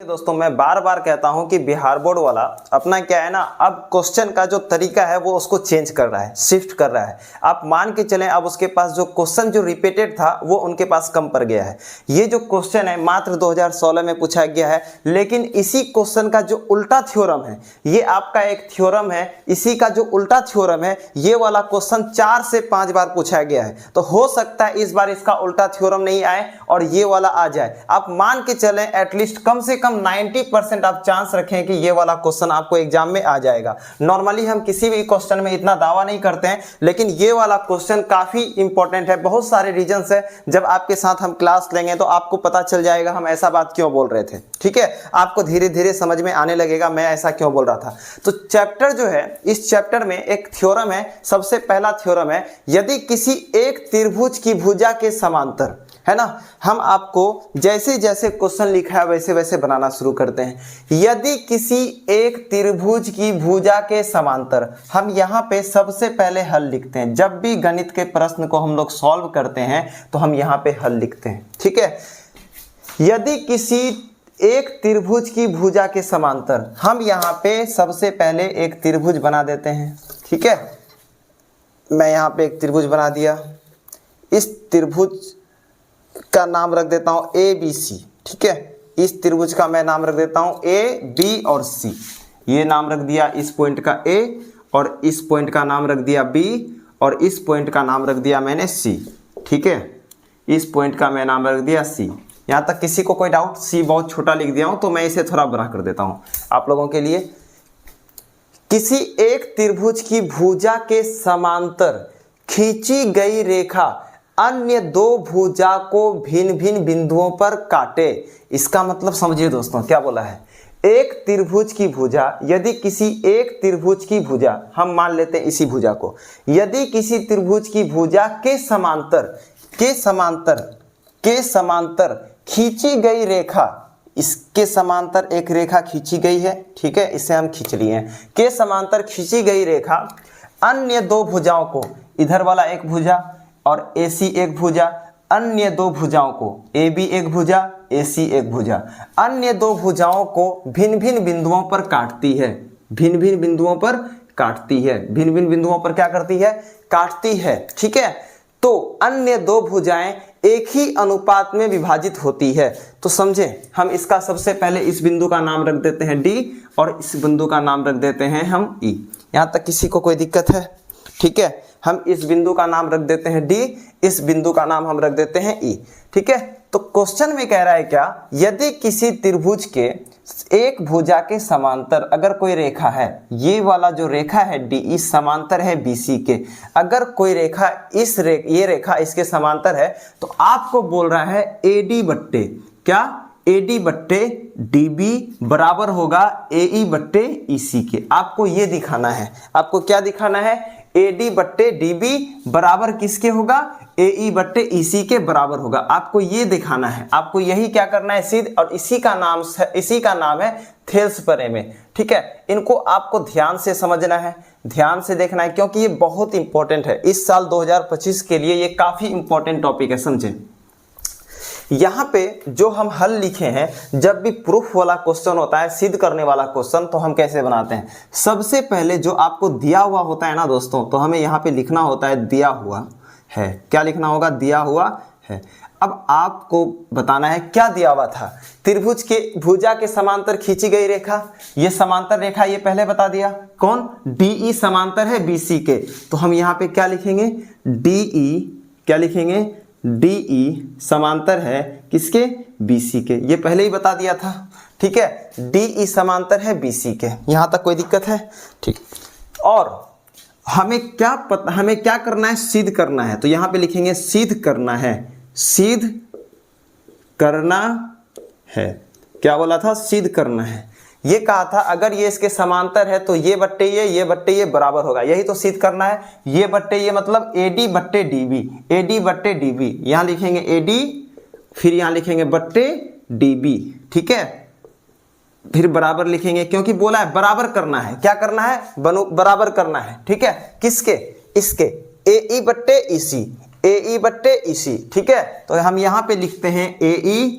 दोस्तों मैं बार बार कहता हूं कि बिहार बोर्ड वाला अपना क्या है ना, अब क्वेश्चन का जो तरीका है वो उसको चेंज कर रहा है, शिफ्ट कर रहा है। आप मान के चलें अब उसके पास जो क्वेश्चन जो रिपीटेड था वो उनके पास कम पड़ गया है। ये जो क्वेश्चन है मात्र 2016 में पूछा गया है, लेकिन इसी क्वेश्चन का जो उल्टा थ्योरम है, ये आपका एक थ्योरम है, इसी का जो उल्टा थ्योरम है ये वाला क्वेश्चन 4 से 5 बार पूछा गया है। तो हो सकता है इस बार इसका उल्टा थ्योरम नहीं आए और ये वाला आ जाए। आप मान के चलें एटलीस्ट कम से कम 90% आप चांस रखें कि ये वाला क्वेश्चन आपको एग्जाम में आ जाएगा। नॉर्मली हम किसी भी क्वेश्चन में इतना दावा नहीं करते हैं, लेकिन ये वाला क्वेश्चन काफी इंपॉर्टेंट है। बहुत सारे रीजंस है, जब आपके साथ हम क्लास लेंगे तो आपको पता चल जाएगा हम ऐसा बात क्यों बोल रहे थे। ठीक है, आपको धीरे धीरे समझ में आने लगेगा मैं ऐसा क्यों बोल रहा था। तो चैप्टर जो है, इस चैप्टर में एक थ्योरम है। सबसे पहला थ्योरम है, यदि किसी एक त्रिभुज की भुजा के समांतर, है ना, हम आपको जैसे जैसे क्वेश्चन लिखा है वैसे वैसे बनाना शुरू करते हैं। यदि किसी एक त्रिभुज की भुजा के समांतर, हम यहाँ पे सबसे पहले हल लिखते हैं। जब भी गणित के प्रश्न को हम लोग सॉल्व करते हैं तो हम यहाँ पे हल लिखते हैं। ठीक है, यदि किसी एक त्रिभुज की भुजा के समांतर, हम यहाँ पे सबसे पहले एक त्रिभुज बना देते हैं। ठीक है, मैं यहाँ पे एक त्रिभुज बना दिया। इस त्रिभुज का नाम रख देता हूं ए बी सी। ठीक है, इस त्रिभुज का मैं नाम रख देता हूं ए बी और सी। ये नाम रख दिया इस पॉइंट का ए, और इस पॉइंट का नाम रख दिया बी, और इस पॉइंट का नाम रख दिया मैंने सी। ठीक है, इस पॉइंट का मैं नाम रख दिया सी। यहां तक किसी को कोई डाउट? सी बहुत छोटा लिख दिया हूं तो मैं इसे थोड़ा बड़ा कर देता हूं आप लोगों के लिए। किसी एक त्रिभुज की भुजा के समांतर खींची गई रेखा अन्य दो भुजा को भिन्न भिन्न बिंदुओं पर काटे। इसका मतलब समझिए दोस्तों क्या बोला है। एक त्रिभुज की भुजा, यदि किसी एक त्रिभुज की भुजा, हम मान लेते हैं इसी भुजा को, यदि किसी त्रिभुज की भुजा के समांतर खींची गई रेखा, इसके समांतर एक रेखा खींची गई है। ठीक है, इसे हम खींच लिए हैं। के समांतर खींची गई रेखा अन्य दो भुजाओं को, इधर वाला एक भुजा और AC एक भुजा, अन्य दो भुजाओं को, AB एक भुजा, AC एक भुजा, अन्य दो भुजाओं को भिन्न भिन्न बिंदुओं पर काटती है। भिन्न भिन्न बिंदुओं पर काटती है। भिन्न भिन्न बिंदुओं पर क्या करती है? काटती है। ठीक है, तो अन्य दो भुजाएं एक ही अनुपात में विभाजित होती है। तो समझे, हम इसका सबसे पहले इस बिंदु का नाम रख देते हैं D और इस बिंदु का नाम रख देते हैं हम E। यहां तक किसी को कोई दिक्कत है? ठीक है, हम इस बिंदु का नाम रख देते हैं D, इस बिंदु का नाम हम रख देते हैं E। ठीक है, तो क्वेश्चन में कह रहा है क्या, यदि किसी त्रिभुज के एक भुजा के समांतर अगर कोई रेखा है, ये वाला जो रेखा है D, इस समांतर है BC के, अगर कोई रेखा ये रेखा इसके समांतर है, तो आपको बोल रहा है AD बट्टे क्या, AD बट्टे DB बराबर होगा AE बट्टे EC के। आपको ये दिखाना है। आपको क्या दिखाना है? AD बट्टे DB बराबर किसके होगा? AE बट्टे EC के बराबर होगा। आपको ये दिखाना है, आपको यही क्या करना है सिद्ध, और इसी का नाम है थेल्स प्रमेय। ठीक है, इनको आपको ध्यान से समझना है, ध्यान से देखना है, क्योंकि ये बहुत इंपॉर्टेंट है। इस साल 2025 के लिए ये काफी इंपॉर्टेंट टॉपिक है, समझे। यहाँ पे जो हम हल लिखे हैं, जब भी प्रूफ वाला क्वेश्चन होता है, सिद्ध करने वाला क्वेश्चन, तो हम कैसे बनाते हैं? सबसे पहले जो आपको दिया हुआ होता है ना दोस्तों, तो हमें यहाँ पे लिखना होता है दिया हुआ है। क्या लिखना होगा? दिया हुआ है। अब आपको बताना है क्या दिया हुआ था। त्रिभुज के भुजा के समांतर खींची गई रेखा, ये समांतर रेखा ये पहले बता दिया। कौन? DE समांतर है BC के, तो हम यहाँ पे क्या लिखेंगे? DE, क्या लिखेंगे? DE समांतर है किसके? BC के। ये पहले ही बता दिया था। ठीक है, DE समांतर है BC के। यहां तक कोई दिक्कत है? ठीक, और हमें क्या करना है? सिद्ध करना है। तो यहां पे लिखेंगे सिद्ध करना है। सिद्ध करना है, क्या बोला था? सिद्ध करना है। ये कहा था अगर ये इसके समांतर है तो ये बट्टे ये बराबर होगा। यही तो सिद्ध करना है। ये बट्टे ये मतलब AD बट्टे DB, AD बट्टे DB। यहां लिखेंगे AD, फिर यहां लिखेंगे बट्टे DB। ठीक है, फिर बराबर लिखेंगे, क्योंकि बोला है बराबर करना है। क्या करना है? बराबर करना है। ठीक है, किसके? इसके, AE बट्टे EC, AE बट्टे EC। ठीक है, तो हम यहां पे लिखते हैं AE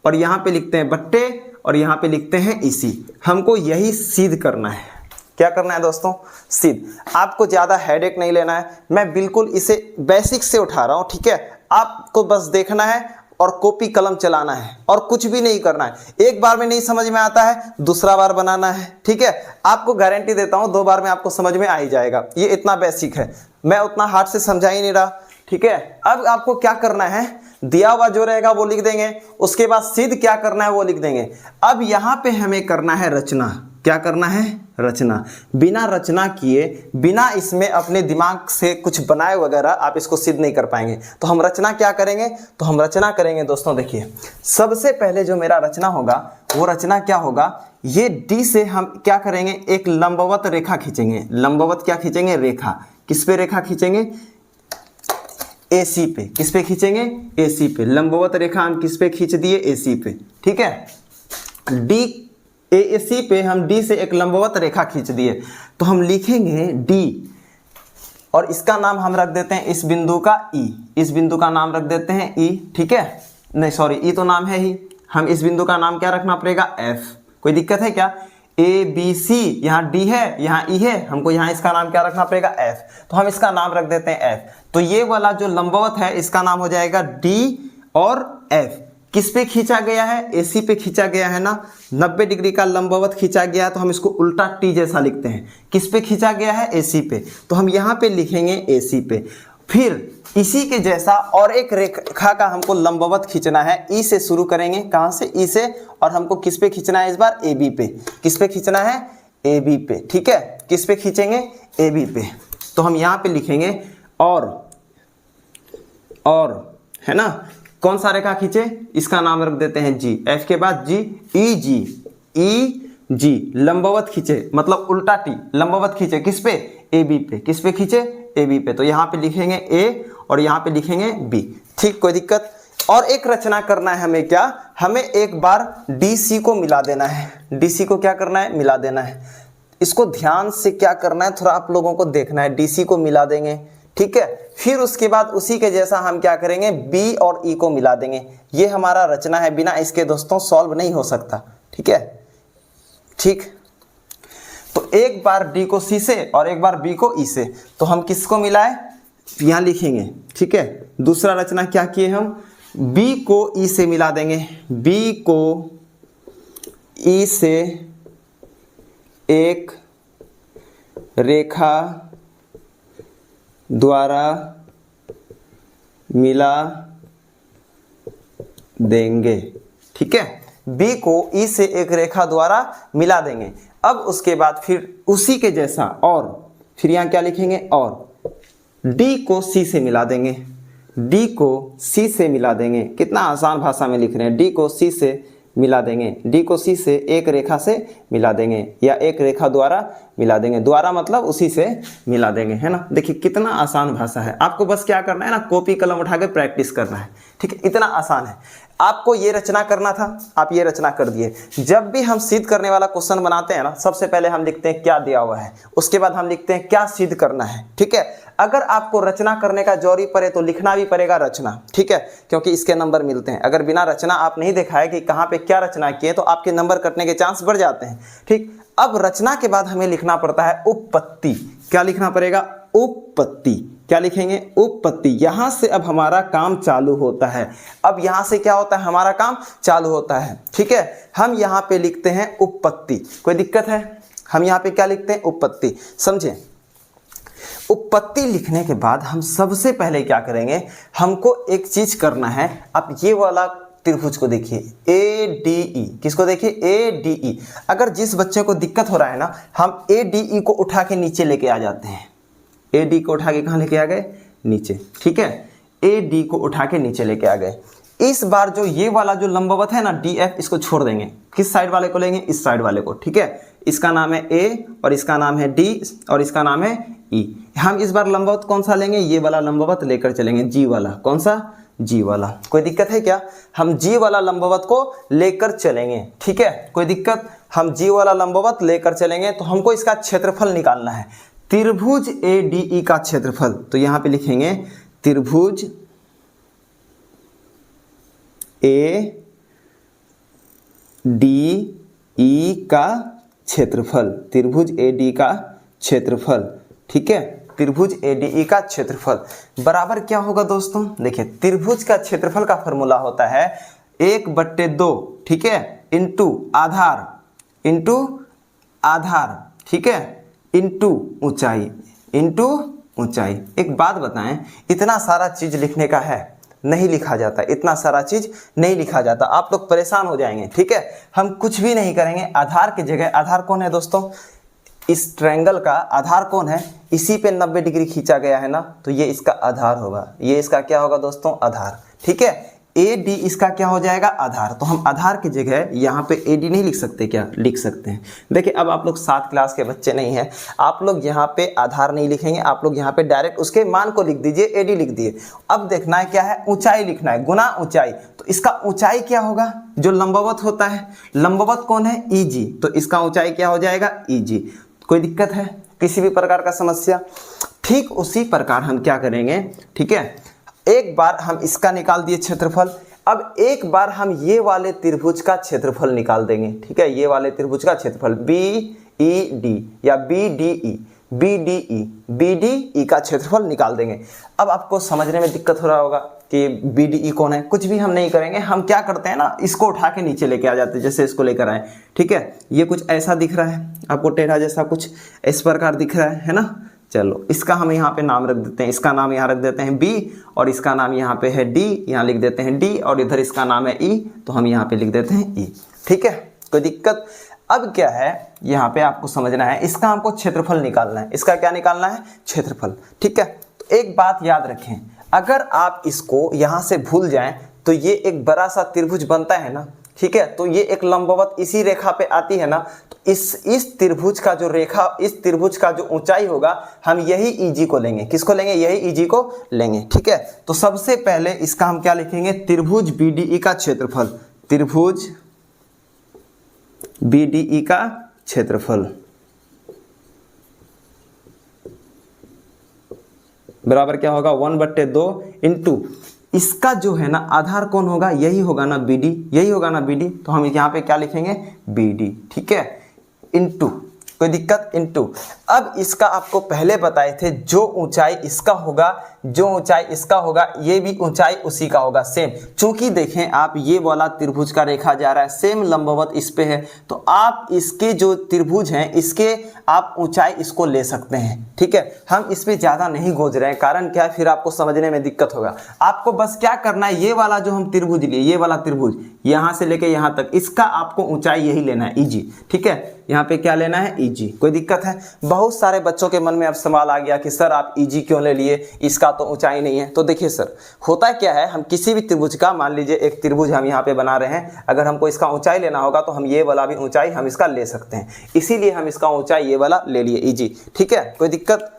और यहां पे लिखते हैं बट्टे और यहाँ पे लिखते हैं इसी। हमको यही सिद्ध करना है। क्या करना है दोस्तों? सिद्ध। आपको ज़्यादा हेडेक नहीं लेना है, मैं बिल्कुल इसे बेसिक से उठा रहा हूँ, ठीक है। आपको बस देखना है और कॉपी कलम चलाना है और कुछ भी नहीं करना है। एक बार में नहीं समझ में आता है, दूसरा बार बनाना है, ठीक है। आपको गारंटी देता हूँ 2 बार में आपको समझ में आ ही जाएगा। ये इतना बेसिक है, मैं उतना हार्ड से समझा ही नहीं रहा, ठीक है। अब आपको क्या करना है, दिया हुआ जो रहेगा वो लिख देंगे, उसके बाद सिद्ध क्या करना है वो लिख देंगे। अब यहाँ पे हमें करना है रचना। क्या करना है? रचना। बिना रचना किए, बिना इसमें अपने दिमाग से कुछ बनाए वगैरह आप इसको सिद्ध नहीं कर पाएंगे। तो हम रचना क्या करेंगे? तो हम रचना करेंगे दोस्तों, देखिए सबसे पहले जो मेरा रचना होगा वो रचना क्या होगा, ये डी से हम क्या करेंगे, एक लंबवत रेखा खींचेंगे। लंबवत क्या खींचेंगे? रेखा। किस पे रेखा खींचेंगे? AC पे। किस पे खींचेंगे? AC पे। लंबवत रेखा हम किस पे खींच दिए? AC पे, ठीक है। AC पे हम D से एक लंबवत रेखा खींच दिए, तो हम लिखेंगे D और इसका नाम हम रख देते हैं इस बिंदु का E। इस बिंदु का नाम रख देते हैं E, ठीक है। नहीं सॉरी, E तो नाम है ही, हम इस बिंदु का नाम क्या रखना पड़ेगा? F। कोई दिक्कत है क्या? ABC, यहाँ D है, यहाँ E है, हमको यहाँ इसका नाम क्या रखना पड़ेगा? F। तो हम इसका नाम रख देते हैं F। तो ये वाला जो लंबवत है इसका नाम हो जाएगा D और F। किस पे खींचा गया है? AC पे खींचा गया है ना। 90 डिग्री का लंबवत खींचा गया है तो हम इसको उल्टा T जैसा लिखते हैं। किस पे खींचा गया है? AC पे। तो हम यहाँ पे लिखेंगे AC पे। फिर इसी के जैसा और एक रेखा का हमको लंबवत खींचना है। E से शुरू करेंगे, कहाँ से? E से, और हमको किस पे खींचना है इस बार? AB पे। किस पे खींचना है? AB पे, ठीक है। किस पे खींचेंगे? AB पे। तो हम यहाँ पे लिखेंगे और है ना, कौन सा रेखा खींचे? इसका नाम रख देते हैं G। F के बाद G, EG लंबवत खींचे, मतलब उल्टा T। लंबवत खींचे किस पे? AB पे। किस पे खींचे? AB पे। तो यहाँ पे लिखेंगे A और यहाँ पे लिखेंगे B, ठीक। कोई दिक्कत? और एक रचना करना है हमें, क्या? हमें एक बार DC को मिला देना है। DC को क्या करना है? मिला देना है। इसको ध्यान से क्या करना है, थोड़ा आप लोगों को देखना है। DC को मिला देंगे, ठीक है। फिर उसके बाद उसी के जैसा हम क्या करेंगे? B और E को मिला देंगे। ये हमारा रचना है, बिना इसके दोस्तों सॉल्व नहीं हो सकता, ठीक है। ठीक, तो एक बार D को C से और एक बार B को E से, तो हम किसको मिलाए? यहाँ लिखेंगे, ठीक है। दूसरा रचना क्या किए हम? B को E से मिला देंगे। B को E से एक रेखा द्वारा मिला देंगे, ठीक है। B को E से एक रेखा द्वारा मिला देंगे। अब उसके बाद फिर उसी के जैसा और फिर यहाँ क्या लिखेंगे? और D को C से मिला देंगे। D को C से मिला देंगे। कितना आसान भाषा में लिख रहे हैं। D को C से मिला देंगे। D को C से एक रेखा से मिला देंगे या एक रेखा द्वारा मिला देंगे। द्वारा मतलब उसी से मिला देंगे, है ना। देखिए कितना आसान भाषा है। आपको बस क्या करना है ना, कॉपी कलम उठा के प्रैक्टिस करना है, ठीक है। इतना आसान है। आपको ये रचना करना था, आप ये रचना कर दिए। जब भी हम सिद्ध करने वाला क्वेश्चन बनाते हैं ना, सबसे पहले हम लिखते हैं क्या दिया हुआ है, उसके बाद हम लिखते हैं क्या सिद्ध करना है, ठीक है। अगर आपको रचना करने का जरूरी पड़े तो लिखना भी पड़ेगा रचना, ठीक है, क्योंकि इसके नंबर मिलते हैं। अगर बिना रचना आप नहीं दिखाए कि कहाँ पे क्या रचना किए तो आपके नंबर कटने के चांस बढ़ जाते हैं, ठीक। अब रचना के बाद हमें लिखना पड़ता है उपपत्ति। क्या लिखना पड़ेगा? उपपत्ति। क्या लिखेंगे? उपपत्ति। यहां से अब हमारा काम चालू होता है। अब यहां से क्या होता है? हमारा काम चालू होता है, ठीक है। हम यहां पे लिखते हैं उपपत्ति। कोई दिक्कत है? हम यहां पे क्या लिखते हैं? उपपत्ति। समझे? उपपत्ति लिखने के बाद हम सबसे पहले क्या करेंगे, हमको एक चीज करना है। आप ये वाला त्रिभुज को देखिए, ADE। किसको देखिए? ADE। अगर जिस बच्चे को दिक्कत हो रहा है ना, हम ADE को उठा के नीचे लेके आ जाते हैं। AD को उठा के कहाँ लेके आ गए? नीचे, ठीक है। AD को उठा के नीचे लेके आ गए। इस बार जो ये वाला जो लंबवत है ना DF, इसको छोड़ देंगे। किस साइड वाले को लेंगे? इस साइड वाले को, ठीक है। इसका नाम है A और इसका नाम है D और इसका नाम है E। हम इस बार लंबवत कौन सा लेंगे? ये वाला लंबवत लेकर चलेंगे, G वाला। कौन सा? G वाला। कोई दिक्कत है क्या? हम G वाला लंबवत को लेकर चलेंगे, ठीक है। कोई दिक्कत? हम G वाला लंबवत लेकर चलेंगे। तो हमको इसका क्षेत्रफल निकालना है, त्रिभुज ADE का क्षेत्रफल। तो यहां पे लिखेंगे त्रिभुज ADE, 2 - डी ई का क्षेत्रफल, त्रिभुज ए डी का क्षेत्रफल, ठीक है, त्रिभुज ए डी ई का क्षेत्रफल बराबर क्या होगा दोस्तों, देखिए त्रिभुज का क्षेत्रफल का फॉर्मूला होता है 1/2, ठीक है, इंटू आधार, ठीक है, इंटू ऊंचाई, एक बात बताएं, इतना सारा चीज लिखने का है, नहीं लिखा जाता, इतना सारा चीज नहीं लिखा जाता, आप लोग परेशान हो जाएंगे, ठीक है। हम कुछ भी नहीं करेंगे, आधार की जगह, आधार कौन है दोस्तों, इस ट्रायंगल का आधार कौन है, इसी पे 90 डिग्री खींचा गया है ना, तो ये इसका आधार होगा, ये इसका क्या होगा दोस्तों, आधार, ठीक है। ए डी इसका क्या हो जाएगा, आधार, तो हम आधार की जगह यहाँ पे ए डी नहीं लिख सकते क्या, लिख सकते हैं। देखिए अब आप लोग 7 क्लास के बच्चे नहीं हैं, आप लोग यहाँ पे आधार नहीं लिखेंगे, आप लोग यहाँ पे डायरेक्ट उसके मान को लिख दीजिए, ए डी लिख दिए। अब देखना है क्या है, ऊंचाई लिखना है, गुना ऊंचाई, तो इसका ऊंचाई क्या होगा, जो लंबवत होता है, लंबवत कौन है, ई जी, तो इसका ऊंचाई क्या हो जाएगा, ई जी। कोई दिक्कत है, किसी भी प्रकार का समस्या, ठीक उसी प्रकार हम क्या करेंगे, ठीक है, एक बार हम इसका निकाल दिए क्षेत्रफल, अब एक बार हम ये वाले त्रिभुज का क्षेत्रफल निकाल देंगे, ठीक है, ये वाले त्रिभुज का क्षेत्रफल बी ई डी या बी डी ई का क्षेत्रफल निकाल देंगे। अब आपको समझने में दिक्कत हो रहा होगा कि बी डी ई कौन है, कुछ भी हम नहीं करेंगे, हम क्या करते हैं ना, इसको उठा के नीचे लेके आ जाते हैं, जैसे इसको लेकर आए, ठीक है, ये कुछ ऐसा दिख रहा है आपको, टेढ़ा जैसा कुछ इस प्रकार दिख रहा है ना, चलो इसका हम यहाँ पे नाम रख देते हैं, इसका नाम यहाँ रख देते हैं बी, और इसका नाम यहाँ पे है डी, यहाँ लिख देते हैं डी, और इधर इसका नाम है ई, तो हम यहाँ पे लिख देते हैं ई, ठीक है, कोई दिक्कत। अब क्या है, यहाँ पे आपको समझना है, इसका हमको क्षेत्रफल निकालना है, इसका क्या निकालना है, क्षेत्रफल, ठीक है। तो एक बात याद रखें, अगर आप इसको यहाँ से भूल जाएं तो ये एक बड़ा सा त्रिभुज बनता है ना, ठीक है, तो ये एक लंबवत इसी रेखा पे आती है ना, तो इस त्रिभुज का जो रेखा, इस त्रिभुज का जो ऊंचाई होगा, हम यही ईजी को लेंगे, किसको लेंगे, यही ईजी को लेंगे, ठीक है। तो सबसे पहले इसका हम क्या लिखेंगे, त्रिभुज बीडीई का क्षेत्रफल, त्रिभुज बीडीई का क्षेत्रफल बराबर क्या होगा, 1/2 इंटू इसका जो है ना आधार कौन होगा, यही होगा ना बी डी, यही होगा ना बी डी, तो हम यहाँ पे क्या लिखेंगे, बी डी, ठीक है, इंटू, कोई दिक्कत, इंटू। अब इसका आपको पहले बताए थे, जो ऊंचाई इसका होगा, जो ऊंचाई इसका होगा, ये भी ऊंचाई उसी का होगा, सेम। चूंकि देखें आप, ये वाला त्रिभुज का रेखा जा रहा है, सेम लंबवत इस पे है, तो आप इसके जो त्रिभुज हैं, इसके आप ऊंचाई इसको ले सकते हैं, ठीक है। हम इस पे ज्यादा नहीं गोज रहे हैं, कारण क्या है, फिर आपको समझने में दिक्कत होगा। आपको बस क्या करना है, ये वाला जो हम त्रिभुज लिए, ये वाला त्रिभुज यहाँ से लेके यहाँ तक, इसका आपको ऊंचाई यही लेना है, ईजी, ठीक है, यहाँ पे क्या लेना है, ईजी। कोई दिक्कत है, बहुत सारे बच्चों के मन में अब सवाल आ गया कि सर आप ईजी क्यों ले लिए, इसका तो ऊंचाई नहीं है। तो देखिए सर, होता क्या है, हम किसी भी त्रिभुज का, मान लीजिए एक त्रिभुज हम यहाँ पे बना रहे हैं, अगर हमको इसका ऊंचाई लेना होगा तो हम ये वाला भी ऊंचाई हम इसका ले सकते हैं, इसीलिए हम इसका ऊंचाई ये वाला ले लिए, ईजी, ठीक है, कोई दिक्कत।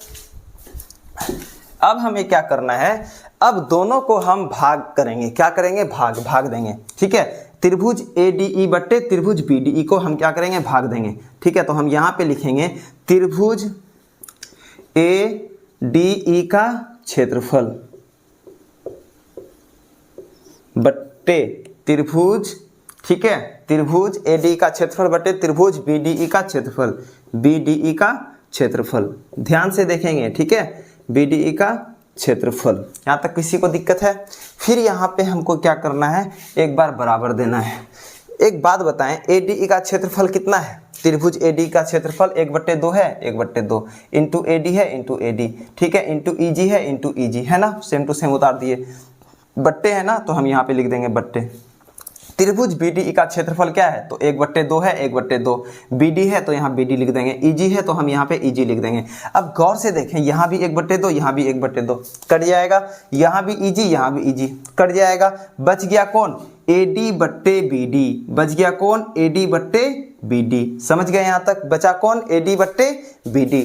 अब हमें क्या करना है, अब दोनों को हम भाग करेंगे, क्या करेंगे, भाग देंगे, ठीक है। त्रिभुज ए डी ई बट्टे त्रिभुज बी डी ई को हम क्या करेंगे, भाग देंगे, ठीक है। तो हम यहाँ पे लिखेंगे त्रिभुज ए डी ई का क्षेत्रफल बट्टे त्रिभुज, ठीक है, त्रिभुज ए डी का क्षेत्रफल बट्टे त्रिभुज बी डी ई का क्षेत्रफल, बी डी ई का क्षेत्रफल, ध्यान से देखेंगे, ठीक है, बी डी ई का क्षेत्रफल। यहाँ तक किसी को दिक्कत है? फिर यहाँ पे हमको क्या करना है, एक बार बराबर देना है। एक बात बताएं, एडी का क्षेत्रफल कितना है, त्रिभुज एडी का क्षेत्रफल 1/2 है, 1/2 इंटू एडी है, इंटू एडी, ठीक है, इंटू ईजी है, इंटू ईजी, है ना, सेम टू सेम उतार दिए, बट्टे है ना, तो हम यहाँ पे लिख देंगे बट्टे। त्रिभुज बीडी का क्षेत्रफल क्या है, तो 1/2 है, 1/2, बीडी है तो यहाँ बीडी लिख देंगे, ईजी है तो हम यहाँ पे ईजी लिख देंगे। अब गौर से देखें, यहाँ भी 1/2, यहाँ भी 1/2 कट जाएगा, यहाँ भी ईजी, यहाँ भी ईजी कट जाएगा, बच गया कौन, एडी बट्टे बीडी, बच गया कौन, एडी बट्टे बीडी। समझ गए यहाँ तक, बचा कौन, एडी बट्टे बीडी।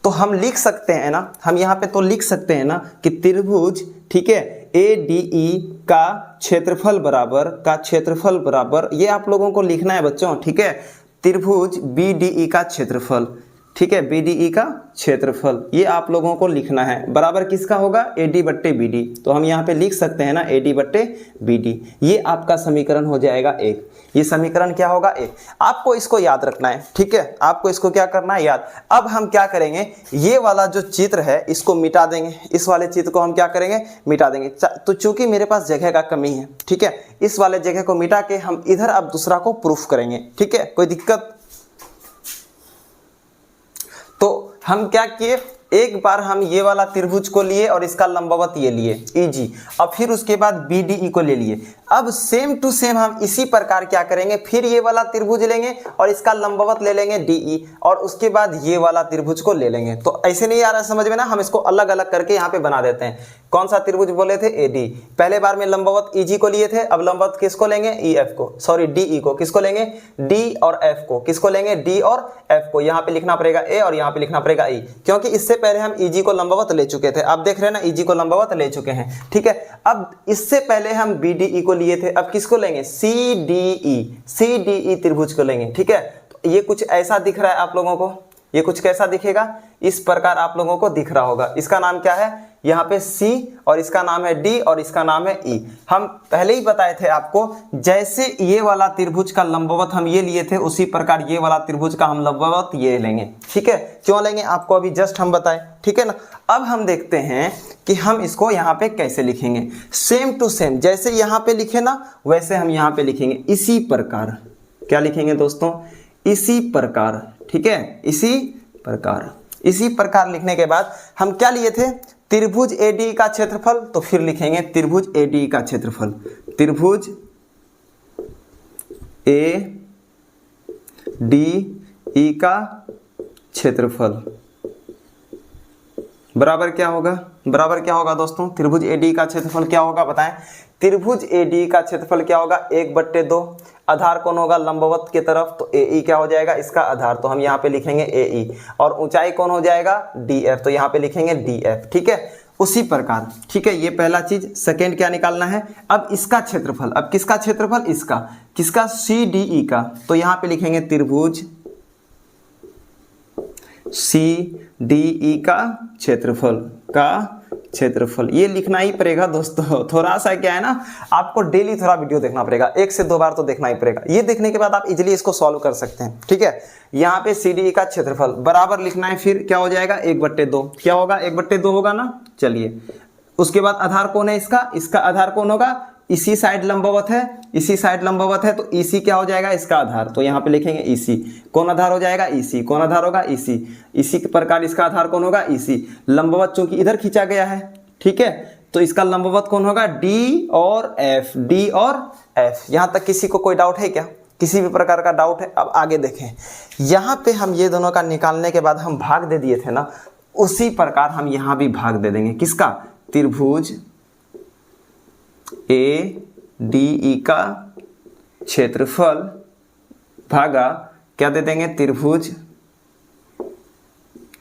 तो हम लिख सकते हैं ना, हम यहाँ पे तो लिख सकते हैं ना कि त्रिभुज, ठीक है, ADE का क्षेत्रफल बराबर, ये आप लोगों को लिखना है बच्चों, ठीक है, त्रिभुज BDE का क्षेत्रफल, ठीक है, BDE का क्षेत्रफल, ये आप लोगों को लिखना है। बराबर किसका होगा, AD बट्टे BD। तो हम यहाँ पे लिख सकते हैं ना AD बट्टे BD। ये आपका समीकरण हो जाएगा 1। ये समीकरण क्या होगा 1। आपको इसको याद रखना है, ठीक है, आपको इसको क्या करना है, याद। अब हम क्या करेंगे, ये वाला जो चित्र है इसको मिटा देंगे, इस वाले चित्र को हम क्या करेंगे, मिटा देंगे। तो चूंकि मेरे पास जगह का कमी है, ठीक है, इस वाले जगह को मिटा के हम इधर अब दूसरा को प्रूफ करेंगे, ठीक है, कोई दिक्कत। तो हम क्या किए, एक बार हम ये वाला त्रिभुज को लिए और इसका लंबवत ये लिए EG, और फिर उसके बाद BDE को ले लिए। अब सेम टू सेम हम इसी प्रकार क्या करेंगे, फिर ये वाला त्रिभुज लेंगे और इसका लंबवत ले लेंगे DE, और उसके बाद ये वाला त्रिभुज को ले लेंगे। तो ऐसे नहीं आ रहा समझ में ना, हम इसको अलग अलग करके यहाँ पे बना देते हैं। कौन सा त्रिभुज बोले थे, AD। पहले बार में लंबवत EG को लिए थे, अब लंबवत किसको लेंगे, EF को, सॉरी DE को। किसको लेंगे, D और F को। किसको लेंगे, D और F को। यहाँ पे लिखना पड़ेगा A और यहाँ पे लिखना पड़ेगा E, क्योंकि इससे पहले हम EG को लंबवत ले चुके थे। आप देख रहे हैं ना, EG को लंबवत ले चुके हैं, ठीक है। अब इससे पहले हम BDE को लिए थे, अब किसको लेंगे, CDE त्रिभुज को लेंगे, ठीक है। तो ये कुछ ऐसा दिख रहा है आप लोगों को, ये कुछ कैसा दिखेगा, इस प्रकार आप लोगों को दिख रहा होगा। इसका नाम क्या है, यहाँ पे C, और इसका नाम है D, और इसका नाम है E। हम पहले ही बताए थे आपको, जैसे ये वाला त्रिभुज का लंबवत हम ये लिए थे, उसी प्रकार ये वाला त्रिभुज का हम लंबवत ये लेंगे, ठीक है। क्यों लेंगे आपको अभी जस्ट हम बताएं, ठीक है ना। अब हम देखते हैं कि हम इसको यहाँ पे कैसे लिखेंगे। सेम टू सेम जैसे यहाँ पे लिखे ना, वैसे हम यहाँ पे लिखेंगे इसी प्रकार। क्या लिखेंगे दोस्तों, इसी प्रकार, ठीक है, इसी प्रकार। इसी प्रकार लिखने के बाद हम क्या लिए थे, त्रिभुज AD का क्षेत्रफल, तो फिर लिखेंगे त्रिभुज AD का क्षेत्रफल, त्रिभुज ADE का क्षेत्रफल बराबर क्या होगा, बराबर क्या होगा दोस्तों, त्रिभुज AD का क्षेत्रफल क्या होगा बताएं। त्रिभुज AD का क्षेत्रफल क्या होगा, 1/2। आधार कौन होगा, लंबवत की तरफ, तो AE क्या हो जाएगा, इसका आधार, तो हम यहाँ पे लिखेंगे AE। और ऊंचाई कौन हो जाएगा, DF, तो यहाँ पे लिखेंगे DF, ठीक है। उसी प्रकार, ठीक है, ये पहला चीज। सेकेंड क्या निकालना है, अब इसका क्षेत्रफल, अब किसका क्षेत्रफल, इसका, किसका, CDE का, तो यहाँ पे लिखेंगे त्रिभुज CDE का क्षेत्रफल, ये लिखना ही पड़ेगा दोस्तों। थोड़ा सा क्या है ना, आपको डेली थोड़ा वीडियो देखना पड़ेगा, 1 से 2 बार तो देखना ही पड़ेगा। ये देखने के बाद आप इजीली इसको सॉल्व कर सकते हैं, ठीक है। यहाँ पे CDE का क्षेत्रफल बराबर लिखना है, फिर क्या हो जाएगा 1/2, क्या होगा 1/2 होगा ना। चलिए, उसके बाद आधार कौन है इसका, इसका आधार कौन होगा, इसी साइड लंबवत है, इसी साइड लंबवत है, तो EC क्या हो जाएगा, इसका आधार, तो यहाँ पे लिखेंगे EC। कौन आधार हो जाएगा, EC। कौन आधार होगा, EC। इसी प्रकार इसका आधार कौन होगा, EC। लंबवत चूंकि इधर खींचा गया है, ठीक है, तो इसका लंबवत कौन होगा, D और F, D और F। यहाँ तक किसी को कोई डाउट है क्या, किसी भी प्रकार का डाउट है। अब आगे देखें, यहाँ पे हम ये दोनों का निकालने के बाद हम भाग दे दिए थे ना, उसी प्रकार हम यहाँ भी भाग दे देंगे। किसका, त्रिभुज ADE का क्षेत्रफल भागा क्या दे देंगे, त्रिभुज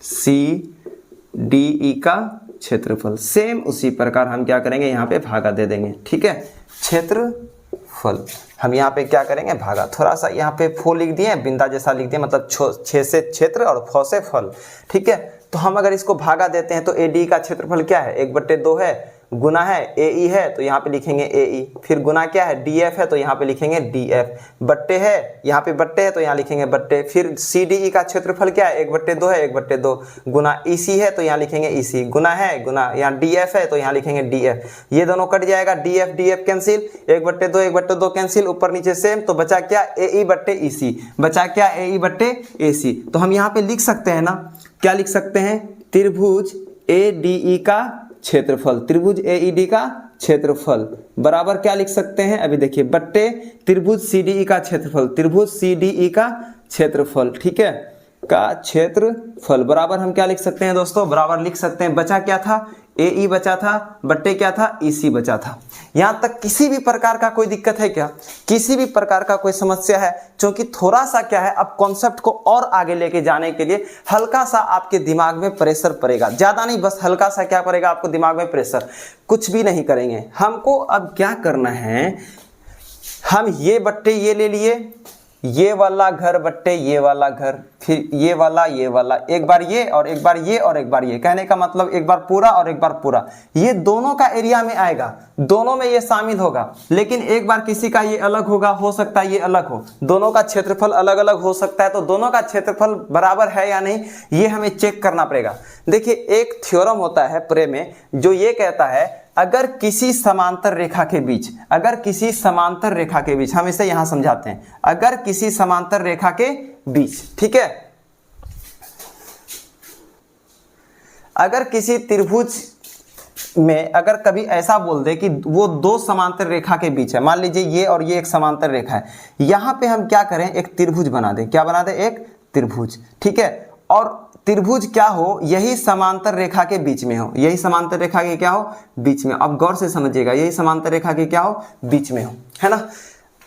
CDE का क्षेत्रफल। सेम उसी प्रकार हम क्या करेंगे, यहाँ पे भागा दे देंगे, ठीक है। क्षेत्रफल हम यहाँ पे क्या करेंगे, भागा। थोड़ा सा यहाँ पे फो लिख दिए, बिंदा जैसा लिख दिए, मतलब 6 से क्षेत्र और फ से फल, ठीक है। तो हम अगर इसको भागा देते हैं तो AD का क्षेत्रफल क्या है, 1/2 है, गुना है AE है, तो यहाँ पे लिखेंगे AE। फिर गुना क्या है, DF है, तो यहाँ पे लिखेंगे DF। बट्टे है, यहाँ पे बट्टे है, तो यहाँ लिखेंगे बट्टे। फिर CDE का क्षेत्रफल क्या है, 1/2 है, 1/2 गुना EC है, तो यहाँ लिखेंगे EC। गुना है, गुना यहाँ DF है, तो यहाँ लिखेंगे DF। ये दोनों कट जाएगा, DF कैंसिल, 1/2 1/2 कैंसिल, ऊपर नीचे सेम, तो बचा क्या, AE/EC। बचा क्या, AE/AC। तो हम यहाँ पे लिख सकते हैं ना, क्या लिख सकते हैं, त्रिभुज ADE का क्षेत्रफल, त्रिभुज AED का क्षेत्रफल बराबर क्या लिख सकते हैं, अभी देखिए, बट्टे त्रिभुज CDE का क्षेत्रफल, त्रिभुज CDE का क्षेत्रफल, ठीक है, का क्षेत्रफल बराबर हम क्या लिख सकते हैं दोस्तों, बराबर लिख सकते हैं, बचा क्या था, AE बचा था, बट्टे क्या था, EC बचा था। यहाँ तक किसी भी प्रकार का कोई दिक्कत है क्या, किसी भी प्रकार का कोई समस्या है, क्योंकि थोड़ा सा क्या है, अब कॉन्सेप्ट को और आगे लेके जाने के लिए हल्का सा आपके दिमाग में प्रेशर पड़ेगा, ज्यादा नहीं, बस हल्का सा क्या पड़ेगा आपको दिमाग में प्रेशर, कुछ भी नहीं करेंगे। हमको अब क्या करना है, हम ये बट्टे ये ले लिए, ये वाला घर बट्टे ये वाला घर, फिर ये वाला, एक बार ये और एक बार ये और एक बार ये, कहने का मतलब एक बार पूरा और एक बार पूरा, ये दोनों का एरिया में आएगा, दोनों में ये शामिल होगा। लेकिन एक बार किसी का ये अलग होगा, हो सकता है ये अलग हो, दोनों का क्षेत्रफल अलग अलग हो सकता है, तो दोनों का क्षेत्रफल बराबर है या नहीं ये हमें चेक करना पड़ेगा। देखिए एक थ्योरम होता है प्रे में जो ये कहता है अगर किसी समांतर रेखा के बीच, अगर किसी समांतर रेखा के बीच, हम इसे यहां समझाते हैं, अगर किसी समांतर रेखा के बीच, ठीक है, अगर किसी त्रिभुज में अगर कभी ऐसा बोल दे कि वो दो समांतर रेखा के बीच है, मान लीजिए ये और ये एक समांतर रेखा है, यहां पे हम क्या करें, एक त्रिभुज बना दें, क्या बना दें, एक त्रिभुज, ठीक है, और त्रिभुज क्या हो, यही समांतर रेखा के बीच में हो, यही समांतर रेखा के क्या हो, बीच में। अब गौर से समझिएगा, यही समांतर रेखा के क्या हो, बीच में हो, है ना,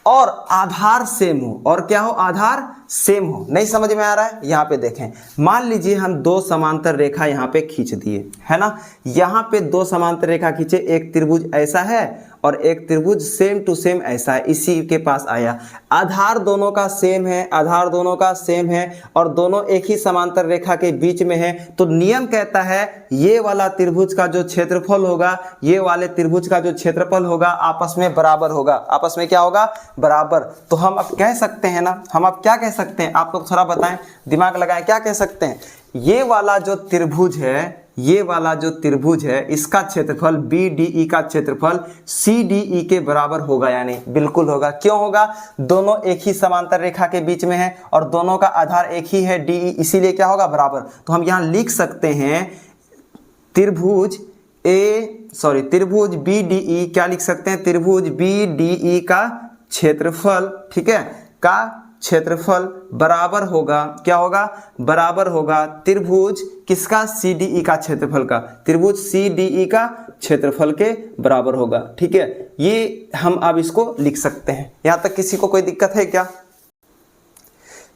और आधार सेम हो, और क्या हो, आधार सेम हो। नहीं समझ में आ रहा है, यहाँ पे देखें, मान लीजिए हम दो समांतर रेखा यहाँ पे खींच दिए, है ना, यहाँ पे दो समांतर रेखा खींचे, एक त्रिभुज ऐसा है और एक त्रिभुज सेम टू सेम ऐसा है, इसी के पास आया, आधार दोनों का सेम है, आधार दोनों का सेम है और दोनों एक ही समांतर रेखा के बीच में है, तो नियम कहता है ये वाला त्रिभुज का जो क्षेत्रफल होगा, ये वाले त्रिभुज का जो क्षेत्रफल होगा आपस में बराबर होगा, आपस में क्या होगा, बराबर। तो हम अब कह सकते हैं ना, हम अब क्या कह सकते हैं, आप लोग थोड़ा बताएं, दिमाग लगाएं, क्या कह सकते हैं, ये वाला जो त्रिभुज है, ये वाला जो त्रिभुज है इसका क्षेत्रफल BDE का क्षेत्रफल CDE के बराबर होगा या नहीं, बिल्कुल होगा। क्यों होगा, दोनों एक ही समांतर रेखा के बीच में है और दोनों का आधार एक ही है DE, इसीलिए क्या होगा, बराबर। तो हम यहां लिख सकते हैं त्रिभुज त्रिभुज BDE, क्या लिख सकते हैं, त्रिभुज BDE का क्षेत्रफल, ठीक है, का क्षेत्रफल बराबर होगा, क्या होगा, बराबर होगा त्रिभुज किसका, CDE का क्षेत्रफल का, त्रिभुज CDE का क्षेत्रफल के बराबर होगा, ठीक है। ये हम अब इसको लिख सकते हैं, यहां तक किसी को कोई दिक्कत है क्या?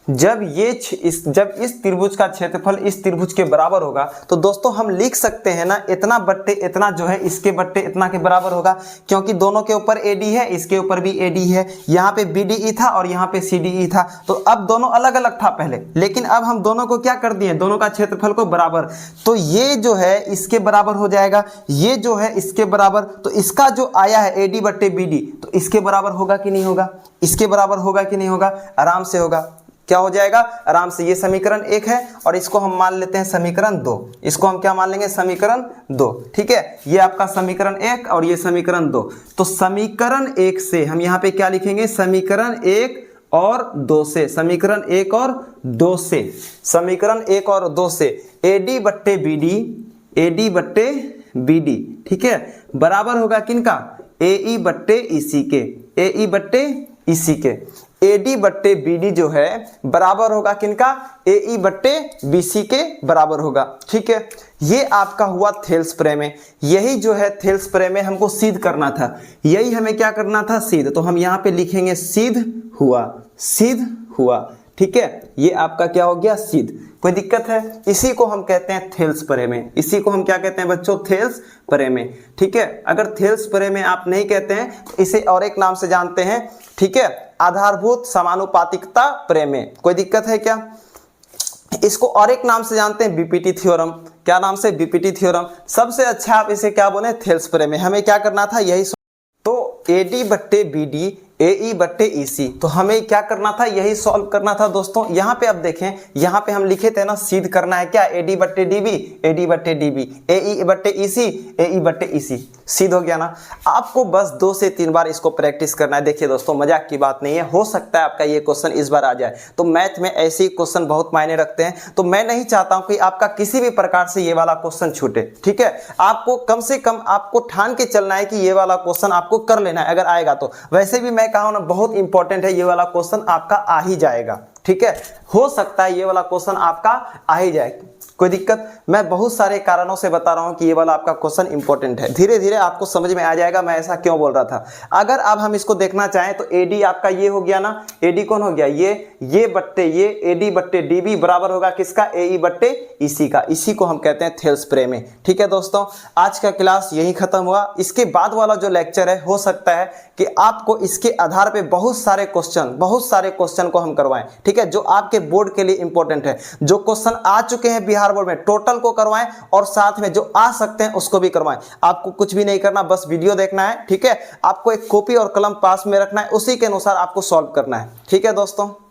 जब इस त्रिभुज का क्षेत्रफल इस त्रिभुज के बराबर होगा तो दोस्तों हम लिख सकते हैं ना, इतना बट्टे इतना जो है इसके बट्टे इतना के बराबर होगा, क्योंकि दोनों के ऊपर AD है, इसके ऊपर भी AD है, यहाँ पे BDE था और यहाँ पे CDE था, तो अब दोनों अलग अलग था पहले, लेकिन अब हम दोनों को क्या कर दिए, दोनों का क्षेत्रफल को बराबर, तो ये जो है इसके बराबर हो जाएगा, ये जो है इसके बराबर, तो इसका जो आया है AD बट्टे BD, तो इसके बराबर होगा कि नहीं होगा, इसके बराबर होगा कि नहीं होगा, आराम से होगा, क्या हो जाएगा, आराम से। ये समीकरण 1 है और इसको हम मान लेते हैं समीकरण 2, इसको हम क्या मान लेंगे, समीकरण 2, ठीक है, ये आपका समीकरण 1 और ये समीकरण 2। तो समीकरण 1 से हम यहाँ पे क्या लिखेंगे, समीकरण 1 और 2 से, समीकरण 1 और 2 से, समीकरण 1 और 2 से AD बट्टे BD, ठीक है, बराबर होगा किनका, AE बट्टे EC के, AE बट्टे EC के, AD बट्टे BD जो है बराबर होगा किनका, AE बट्टे BC के बराबर होगा, ठीक है। ये आपका हुआ थेल्स प्रमेय, यही जो है थेल्स प्रमेय हमको सिद्ध करना था, यही हमें क्या करना था, सिद्ध। तो हम यहाँ पे लिखेंगे सिद्ध हुआ, सिद्ध हुआ, ठीक है, ये आपका क्या हो गया, सिद्ध। कोई दिक्कत है, इसी को हम कहते हैं थेल्स प्रमेय, इसी को हम क्या कहते हैं बच्चों, थेल्स प्रमेय, ठीक है। अगर थेल्स प्रमेय आप नहीं कहते हैं तो इसे और एक नाम से जानते हैं, ठीक है, आधारभूत समानुपातिकता प्रमेय। कोई दिक्कत है क्या, इसको और एक नाम से जानते हैं BPT थ्योरम, क्या नाम से, BPT थ्योरम। सबसे अच्छा आप इसे क्या बोले, थेल्स प्रमेय। हमें क्या करना था, यही, तो AD बट्टे BD AE बट्टे EC, तो हमें क्या करना था, यही सॉल्व करना था दोस्तों। यहाँ पे अब देखें, यहाँ पे हम लिखे थे ना, सिद्ध करना है क्या, AD बट्टे DB AD बट्टे DB, AE बट्टे EC AE बट्टे EC, सिद्ध हो गया ना। आपको बस 2 से 3 बार इसको प्रैक्टिस करना है। देखिए दोस्तों, मजाक की बात नहीं है, हो सकता है आपका ये क्वेश्चन इस बार आ जाए, तो मैथ में ऐसे ही क्वेश्चन बहुत मायने रखते हैं, तो मैं नहीं चाहता हूँ कि आपका किसी भी प्रकार से ये वाला क्वेश्चन छूटे, ठीक है। आपको कम से कम आपको ठान के चलना है कि ये वाला क्वेश्चन आपको कर लेना है, अगर आएगा तो। वैसे भी मैं कहा ना, बहुत इंपॉर्टेंट है, ये वाला क्वेश्चन आपका आ ही जाएगा, ठीक है, हो सकता है ये वाला क्वेश्चन आपका आ ही जाए। कोई दिक्कत? मैं बहुत सारे कारणों से बता रहा हूं कि ये वाला आपका क्वेश्चन इंपॉर्टेंट है। धीरे धीरे आपको समझ में आ जाएगा मैं ऐसा क्यों बोल रहा था। अगर अब हम इसको देखना चाहें तो एडी आपका ये हो गया ना, एडी कौन हो गया, ये बट्टे ये, एडी बट्टे डीबी बराबर होगा किसका, एई बट्टे ईसी का। इसी को हम कहते हैं थेल्स प्रमेय। ठीक है दोस्तों, आज का क्लास यही खत्म हुआ। इसके बाद वाला जो लेक्चर है हो सकता है कि आपको इसके आधार पे बहुत सारे क्वेश्चन को हम करवाएं, ठीक है, जो आपके बोर्ड के लिए इंपॉर्टेंट है। जो क्वेश्चन आ चुके हैं बिहार बोर्ड में टोटल को करवाएं और साथ में जो आ सकते हैं उसको भी करवाएं। आपको कुछ भी नहीं करना, बस वीडियो देखना है, ठीक है। आपको एक कॉपी और कलम पास में रखना है, उसी के अनुसार आपको सॉल्व करना है। ठीक है दोस्तों।